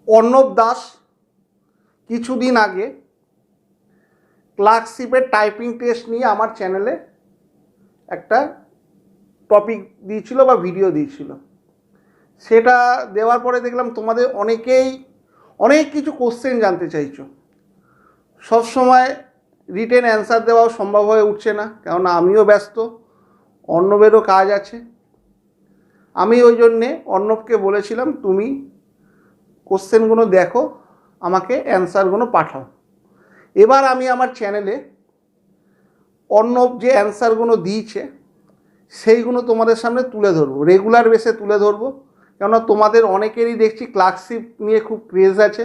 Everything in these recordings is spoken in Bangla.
অর্ণব দাস কিছুদিন আগে ক্লার্কশিপের টাইপিং টেস্ট নিয়ে আমার চ্যানেলে একটা টপিক দিয়েছিল বা ভিডিও দিয়েছিল। সেটা দেওয়ার পরে দেখলাম তোমাদের অনেকেই অনেক কিছু কোশ্চেন জানতে চাইছো। সবসময় রিটেন অ্যান্সার দেওয়াও সম্ভব হয়ে উঠছে না, কেননা আমিও ব্যস্ত, অর্ণবেরও কাজ আছে। আমি ওই জন্যে অর্ণবকে বলেছিলাম, তুমি কোশ্চেনগুলো দেখো, আমাকে অ্যান্সারগুলো পাঠাও। এবার আমি আমার চ্যানেলে অর্ণব যে অ্যান্সারগুলো দিয়েছে সেইগুলো তোমাদের সামনে তুলে ধরবো, রেগুলার বেসে তুলে ধরবো। কেননা তোমাদের অনেকেরই দেখছি ক্লার্কশিপ নিয়ে খুব ক্রেজ আছে,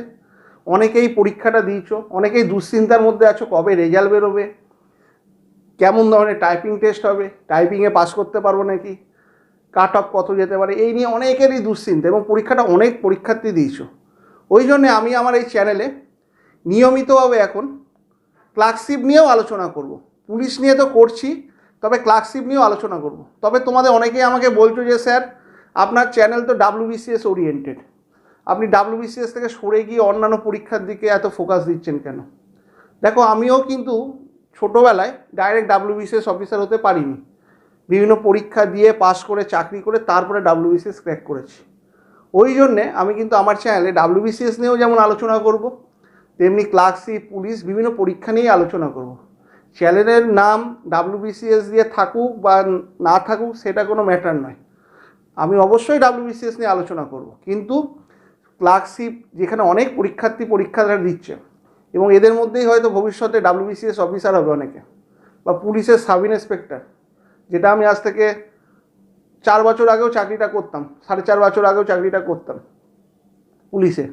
অনেকেই পরীক্ষাটা দিয়েছো, অনেকেই দুশ্চিন্তার মধ্যে আছো কবে রেজাল্ট বেরোবে, কেমন ধরনের টাইপিং টেস্ট হবে, টাইপিংয়ে পাস করতে পারবো নাকি, কাট অফ কত যেতে পারে, এই নিয়ে অনেকেরই দুশ্চিন্তা এবং পরীক্ষাটা অনেক পরীক্ষার্থী দিয়েছো। ওই জন্যে আমি আমার এই চ্যানেলে নিয়মিতভাবে এখন ক্লার্কশিপ নিয়েও আলোচনা করব। পুলিশ নিয়ে তো করছি, তবে ক্লার্কশিপ নিয়েও আলোচনা করব। তবে তোমাদের অনেকেই আমাকে বলছো যে স্যার আপনার চ্যানেল তো WBCS ওরিয়েন্টেড, আপনি WBCS থেকে সরে গিয়ে অন্যান্য পরীক্ষার দিকে এত ফোকাস দিচ্ছেন কেন? দেখো, আমিও কিন্তু ছোটোবেলায় ডাইরেক্ট WBCS অফিসার হতে পারিনি, বিভিন্ন পরীক্ষা দিয়ে পাস করে চাকরি করে তারপরে WBCS ক্র্যাক করেছি। ওই জন্যে আমি কিন্তু আমার চ্যানেলে WBCS নিয়েও যেমন আলোচনা করব, তেমনি ক্লার্কশিপ, পুলিশ, বিভিন্ন পরীক্ষা নিয়েই আলোচনা করব। চ্যানেলের নাম WBCS দিয়ে থাকুক বা না থাকুক সেটা কোনো ম্যাটার নয়, আমি অবশ্যই WBCS নিয়ে আলোচনা করব। কিন্তু ক্লার্কশিপ যেখানে অনেক পরীক্ষার্থী পরীক্ষাটা দিচ্ছে এবং এদের মধ্যেই হয়তো ভবিষ্যতে WBCS অফিসার হবে অনেকে, বা পুলিশের সাব ইন্সপেক্টর, যেটা আমি আজ থেকে 4 বছর আগেও চাকরিটা করতাম, 4.5 বছর আগেও চাকরিটা করতাম পুলিশে,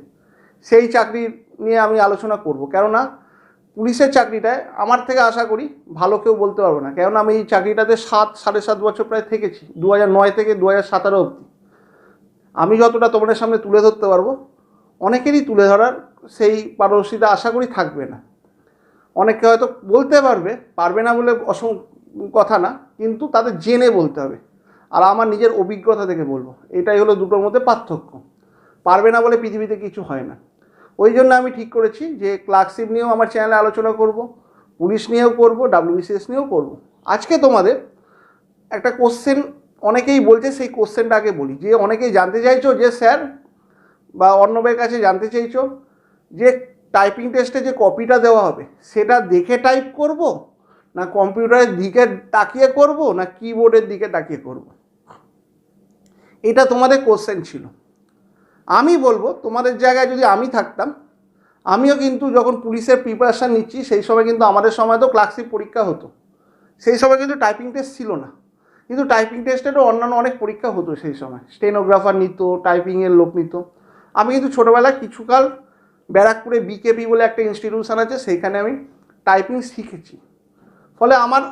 সেই চাকরি নিয়ে আমি আলোচনা করব। কেননা পুলিশের চাকরিটায় আমার থেকে আশা করি ভালো কেউ বলতে পারবো না, কেননা আমি এই চাকরিটাতে 7-7.5 বছর প্রায় থেকেছি, 2009 থেকে 2017 অবধি। আমি যতটা তোমাদের সামনে তুলে ধরতে পারবো, অনেকেরই তুলে ধরার সেই পারদর্শিতা আশা করি থাকবে না। অনেকে হয়তো বলতে পারবে না বলে কথা না, কিন্তু তাদের জেনে বলতে হবে। আর আমার নিজের অভিজ্ঞতা থেকে বলবো, এটাই হলো দুটোর মধ্যে পার্থক্য। পারবে না বলে পৃথিবীতে কিছু হয় না। ওই জন্য আমি ঠিক করেছি যে ক্লার্কশিপ নিয়েও আমার চ্যানেলে আলোচনা করব, পুলিশ নিয়েও করব, WBCS নিয়েও করব। আজকে তোমাদের একটা কোশ্চেন অনেকেই বলছে, সেই কোশ্চেনটা আগে বলি। যে অনেকেই জানতে চাইছো যে স্যার, বা অর্ণবের কাছে জানতে চাইছো যে টাইপিং টেস্টে যে কপিটা দেওয়া হবে সেটা দেখে টাইপ করব, না কম্পিউটারের দিকে তাকিয়ে করব, না কিবোর্ডের দিকে তাকিয়ে করব। এটা তোমাদের কোশ্চেন ছিল। আমি বলবো, তোমাদের জায়গায় যদি আমি থাকতাম, আমিও কিন্তু যখন পুলিশের প্রিপারেশান নিচ্ছি সেই সময় কিন্তু আমাদের সময় তো ক্লার্কশিপ পরীক্ষা হতো, সেই সময় কিন্তু টাইপিং টেস্ট ছিল না। কিন্তু টাইপিং টেস্টেরও অন্যান্য অনেক পরীক্ষা হতো সেই সময়, স্টেনোগ্রাফার নিত, টাইপিংয়ের লোক নিত। আমি কিন্তু ছোটোবেলায় কিছুকাল ব্যারাকপুরে BKP বলে একটা ইনস্টিটিউশন আছে, সেইখানে আমি টাইপিং শিখেছি। ফলে আমার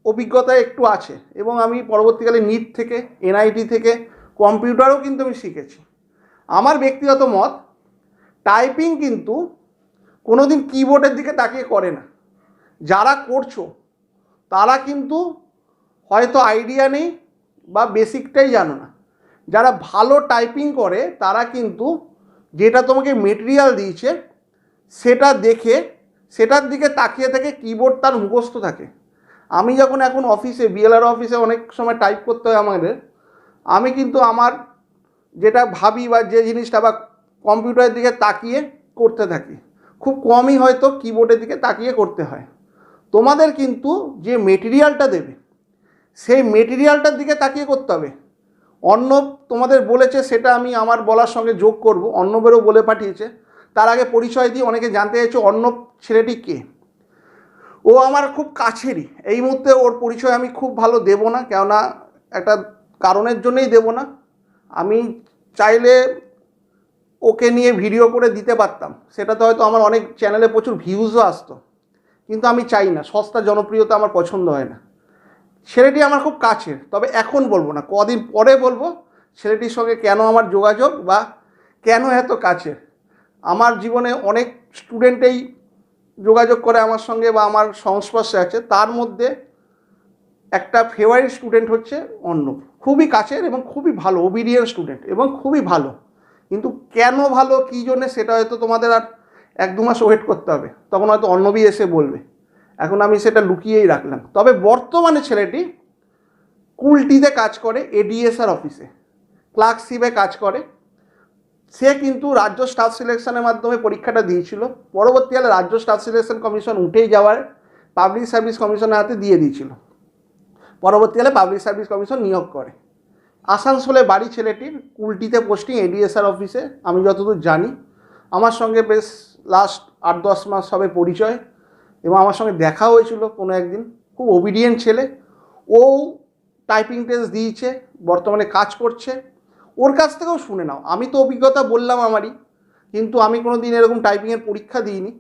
অভিজ্ঞতা একটু আছে এবং আমি পরবর্তীকালে নিট থেকে, NIT থেকে কম্পিউটারও কিন্তু আমি শিখেছি। আমার ব্যক্তিগত মত, টাইপিং কিন্তু কোনোদিন কিবোর্ডের দিকে তাকিয়ে করে না। যারা করছো তারা কিন্তু হয়তো আইডিয়া নেই বা বেসিকটাই জানো না। যারা ভালো টাইপিং করে তারা কিন্তু যেটা তোমাকে মেটেরিয়াল দিয়েছে সেটা দেখে সেটার দিকে তাকিয়ে থেকে কিবোর্ড তার মুখস্থ থাকে। আমি যখন এখন অফিসে, BLR অফিসে অনেক সময় টাইপ করতে হয় আমাদের, আমি কিন্তু আমার যেটা ভাবি বা যে জিনিসটা বা কম্পিউটারের দিকে তাকিয়ে করতে থাকি, খুব কমই হয়তো কিবোর্ডের দিকে তাকিয়ে করতে হয়। তোমাদের কিন্তু যে মেটেরিয়ালটা দেবে সেই মেটেরিয়ালটার দিকে তাকিয়ে করতে হবে। অর্ণব তোমাদের বলেছে, সেটা আমি আমার বলার সঙ্গে যোগ করব, অর্ণবেরও বলে পাঠিয়েছে। তার আগে পরিচয় দিয়ে অনেকে জানতে চাইছে অর্ণব ছেলেটি কে। ও আমার খুব কাছেরই। এই মুহূর্তে ওর পরিচয় আমি খুব ভালো দেব না, কেননা একটা কারণের জন্যই দেব না। আমি চাইলে ওকে নিয়ে ভিডিও করে দিতে পারতাম, সেটাতে হয়তো আমার অনেক চ্যানেলে প্রচুর ভিউজও আসতো, কিন্তু আমি চাই না, সস্তা জনপ্রিয়তা আমার পছন্দ হয় না। ছেলেটি আমার খুব কাছের, তবে এখন বলবো না, কদিন পরে বলবো ছেলেটির সঙ্গে কেন আমার যোগাযোগ বা কেন এত কাছের। আমার জীবনে অনেক স্টুডেন্টেই যোগাযোগ করে আমার সঙ্গে বা আমার সংস্পর্শে আছে, তার মধ্যে একটা ফেভারিট স্টুডেন্ট হচ্ছে অর্ণব। খুবই কাছের এবং খুবই ভালো, ওবিডিয়েন্ট স্টুডেন্ট এবং খুবই ভালো। কিন্তু কেন ভালো কী জন্যে সেটা হয়তো তোমাদের আর 1-2 মাস ওয়েট করতে হবে, তখন হয়তো অর্ণবী এসে বলবে। এখন আমি সেটা লুকিয়েই রাখলাম। তবে বর্তমানে ছেলেটি কুলটিতে কাজ করে, এডিএসআর অফিসে ক্লার্কশিপে কাজ করে। সে কিন্তু রাজ্য স্টাফ সিলেকশনের মাধ্যমে পরীক্ষাটা দিয়েছিল, পরবর্তীকালে রাজ্য স্টাফ সিলেকশন কমিশন উঠেই যাওয়ার পাবলিক সার্ভিস কমিশনের হাতে দিয়ে দিয়েছিল। পরবর্তীকালে পাবলিক সার্ভিস কমিশন নিয়োগ করে। আসানসোলে বাড়ি ছেলেটির, কুলটিতে পোস্টিং এডিএসআর অফিসে। আমি যতদূর জানি, আমার সঙ্গে বেশ লাস্ট 8-10 মাস হবে পরিচয়, এবং আমার সঙ্গে দেখা হয়েছিল কোনো একদিন। খুব ওবিডিয়েন্ট ছেলে। ও টাইপিং টেস্ট দিয়েছে, বর্তমানে কাজ করছে। ওর কাছ থেকেও শুনে নাও। আমি তো অভিজ্ঞতা বললাম আমারই, কিন্তু আমি কোনো দিন এরকম টাইপিংয়ের পরীক্ষা দিইনি।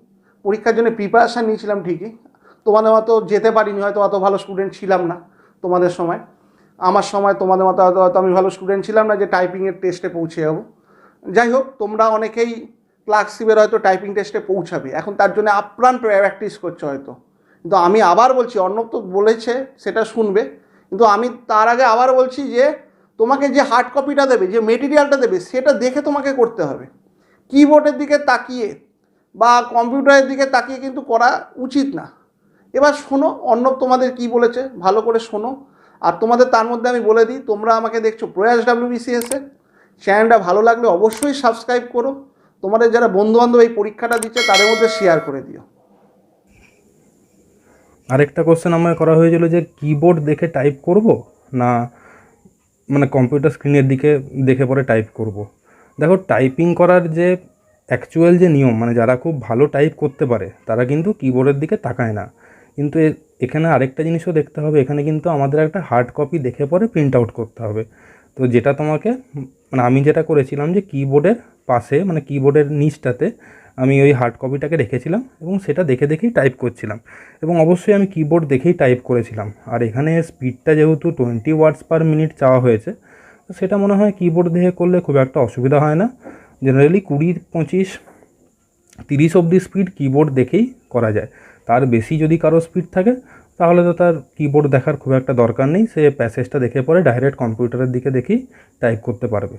পরীক্ষার জন্য প্রিপারেশান নিয়েছিলাম ঠিকই, তোমাদের মতো যেতে পারিনি, হয়তো অত ভালো স্টুডেন্ট ছিলাম না তোমাদের সময়। আমার সময় তোমাদের মতো হয়তো আমি ভালো স্টুডেন্ট ছিলাম না যে টাইপিংয়ের টেস্টে পৌঁছে যাবো। যাই হোক, তোমরা অনেকেই ক্লার্কশিপের হয়তো টাইপিং টেস্টে পৌঁছাবে, এখন তার জন্য আপ্রাণ প্র্যাকটিস করছো হয়তো। কিন্তু আমি আবার বলছি, অর্ণব তো বলেছে সেটা শুনবে, কিন্তু আমি তার আগে আবার বলছি যে তোমাকে যে হার্ড কপিটা দেবে, যে মেটেরিয়ালটা দেবে, সেটা দেখে তোমাকে করতে হবে। কিবোর্ডের দিকে তাকিয়ে বা কম্পিউটারের দিকে তাকিয়ে কিন্তু করা উচিত না। এবার শোনো অর্ণব তোমাদের কি বলেছে, ভালো করে শোনো। আর তোমাদের তার মধ্যে আমি বলে দিই, তোমরা আমাকে দেখছো প্রয়াস WBCS-এ, চ্যানেলটা ভালো লাগলে অবশ্যই সাবস্ক্রাইব করো। তোমাদের যারা বন্ধুবান্ধব এই পরীক্ষাটা দিচ্ছে তাদের মধ্যে শেয়ার করে দিও। আরেকটা কোশ্চেন আমার করা হয়েছিল যে কিবোর্ড দেখে টাইপ করব না মানে কম্পিউটার স্ক্রিনের দিকে দেখে পরে টাইপ করব। দেখো, টাইপিং করার যে অ্যাকচুয়াল যে নিয়ম, মানে যারা খুব ভালো টাইপ করতে পারে তারা কিন্তু কিবোর্ডের দিকে তাকায় না। কিন্তু এখানে আরেকটা জিনিসও দেখতে হবে, এখানে কিন্তু আমাদের একটা হার্ড কপি দেখে পরে প্রিন্ট আউট করতে হবে। তো যেটা তোমাকে মানে আমি যেটা করেছিলাম যে কিবোর্ডের পাশে মানে কিবোর্ডের নিচটাতে আমি ওই হার্ড কপিটাকে রেখেছিলাম এবং সেটা দেখে দেখেই টাইপ করছিলাম, এবং অবশ্যই আমি কিবোর্ড দেখেই টাইপ করেছিলাম। আর এখানে স্পিডটা যেহেতু 20 ওয়ার্ডস পার মিনিট চাওয়া হয়েছে, তো সেটা মনে হয় কিবোর্ড দেখে করলে খুব একটা অসুবিধা হয় না। জেনারেলি 20, 25, 30 অবধি স্পিড কিবোর্ড দেখেই করা যায়। তার বেশি যদি কারো স্পিড থাকে তাহলে তো তার কিবোর্ড দেখার খুব একটা দরকার নেই, সে প্যাসেজটা দেখে পরে ডাইরেক্ট কম্পিউটারের দিকে দেখেই টাইপ করতে পারবে।